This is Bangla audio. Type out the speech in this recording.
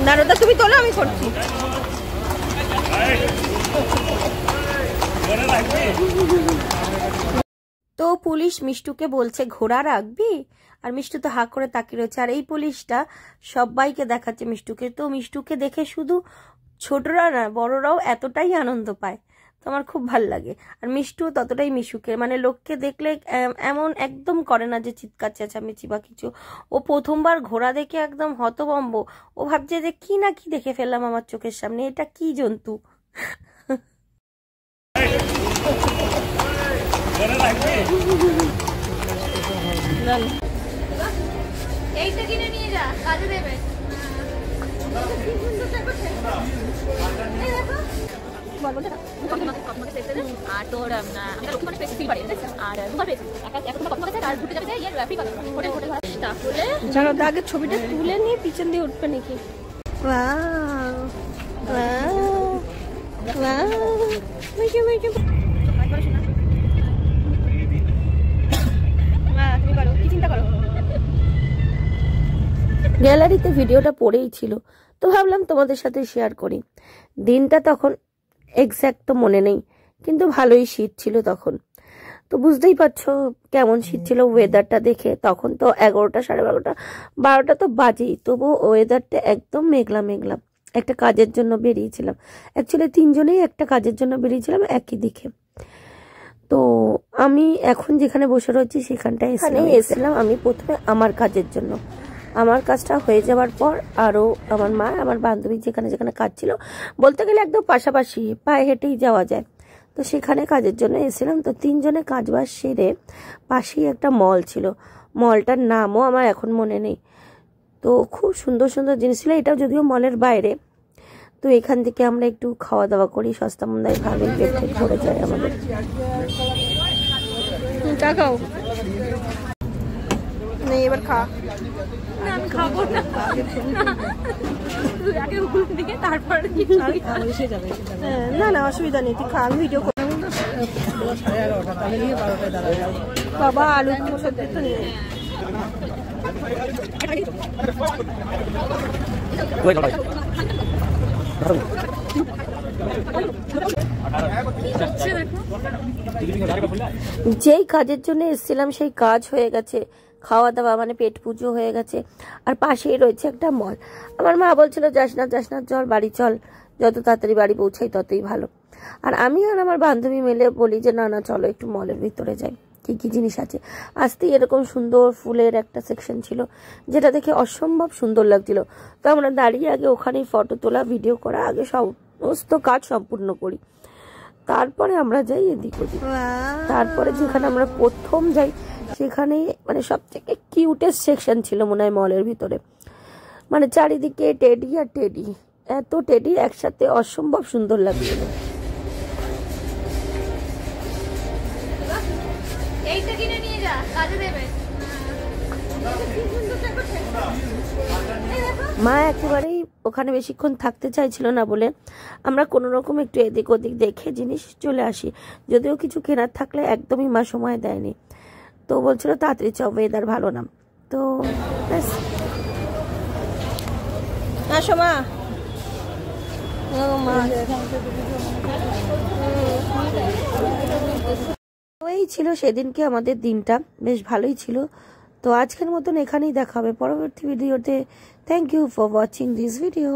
নারদা তুমি তোলো, আমি করছি। তো পুলিশ মিষ্টুকে বলছে ঘোড়া রাখবি, আর মিষ্টু তো হাঁ করে তাকিয়ে রয়েছে। আর এই পুলিশটা সবাইকে দেখাচ্ছে মিষ্টুকে। তো মিষ্টুকে দেখে শুধু ছোটরা না, বড়রাও এতটাই আনন্দ পায়। তো আমার খুব ভাল লাগে। আর মিষ্টু ততটাই মিশুকে, মানে লোককে দেখলে এমন একদম করে না যে চিৎকার চেঁচামেচি বা কিছু। ও প্রথমবার ঘোড়া দেখে একদম হতভম্ব। ও ভাবছে যে কি না কি দেখে ফেললাম আমার চোখের সামনে, এটা কি জন্তু। এইটা কিনে নিয়ে যা, কাজে দেবে। আর তোর আগে ছবিটা তুলে নিয়ে পিছন দিয়ে উঠবে নাকি? গ্যালারিতে ভিডিওটা পড়েই ছিল, তো ভাবলাম তোমাদের সাথে শেয়ার করি। দিনটা তখন এক্স্যাক্ট তো মনে নেই, কিন্তু ভালোই শীত ছিল তখন। তো বুঝতেই পারছো কেমন শীত ছিল ওয়েদারটা দেখে। তখন তো 11টা, 12:30, 12টা তো বাজেই, তবু ওয়েদারটা একদম মেঘলা মেঘলা। একটা কাজের জন্য বেরিয়েছিলাম, অ্যাকচুয়ালি 3 জনেই একটা কাজের জন্য বেরিয়েছিলাম একই দিকে। তো আমি এখন যেখানে বসে রয়েছি সেখানটায় এসেছিলাম আমি প্রথমে আমার কাজের জন্য। আমার কাজটা হয়ে যাওয়ার পর আরও আমার মা, আমার বান্ধবী যেখানে যেখানে কাজ ছিল, বলতে গেলে একদম পাশাপাশি, পায়ে হেঁটেই যাওয়া যায়, তো সেখানে কাজের জন্য এসেছিলাম। তো 3 জনে কাজবাজ সেরে পাশেই একটা মল ছিল, মলটার নামও আমার এখন মনে নেই। তো খুব সুন্দর সুন্দর জিনিস ছিল, এটাও যদিও মলের বাইরে। তো এখান থেকে আমরা একটু খাওয়া দাওয়া করি, সস্তা মন্দায় ভাবে পেট ঠিক ভরে যায় আমাদের। টাকাও নেই, এবার খা। না আমি খাবো না, না না অসুবিধা নেই, তুই খা, আমি ভিডিও করবো। বাবা আলু সত্যি তো নেই। যেই কাজের জন্য এসেছিলাম সেই কাজ হয়ে গেছে, খাওয়া দাওয়া মানে পেট পুজো হয়ে গেছে। আর পাশেই রয়েছে একটা মল। আমার মা বলছিল যাস না যাস না, চল বাড়ি চল, যত তাড়াতাড়ি বাড়ি পৌঁছাই ততই ভালো। আর আমি আর আমার বান্ধবী মিলে বলি যে না না চলো একটু মলের ভিতরে যাই, কি কি জিনিস আছে। আসতেই এরকম সুন্দর ফুলের একটা সেকশন ছিল, যেটা দেখে অসম্ভব সুন্দর লাগছিল। তো আমরা দাঁড়িয়ে আগে ওখানেই ফটো তোলা, ভিডিও করা, আগে সমস্ত কাজ সম্পূর্ণ করি, তারপরে আমরা যাই এদিক ওদিক। তারপরে যেখানে আমরা প্রথম যাই সেখানে মানে সব থেকে কিউটেস্ট সেকশন ছিল মনে হয় মলের ভিতরে। মানে চারিদিকে টেডি আর টেডি, এত টেডি একসাথে, অসম্ভব সুন্দর লাগছিল। এইটা কিনে নিয়ে যা, কাজে দেবে। মা একেবারেই ওখানে বেশিক্ষণ থাকতে চাইছিল না বলে আমরা কোনো রকম একটু এদিক ওদিক দেখে জিনিস চলে আসি। যদিও কিছু কেনার থাকলে একদমই মা সময় দেয়নি, তো বলছিল তাড়াতাড়ি চ, ওয়েদার ভালো না। তো ব্যাস, আসো মা। এই ছিল সেদিনকে আমাদের দিনটা, বেশ ভালোই ছিল। তো আজকের মতন এখানেই দেখা হবে পরবর্তী ভিডিওতে। Thank you for watching this video.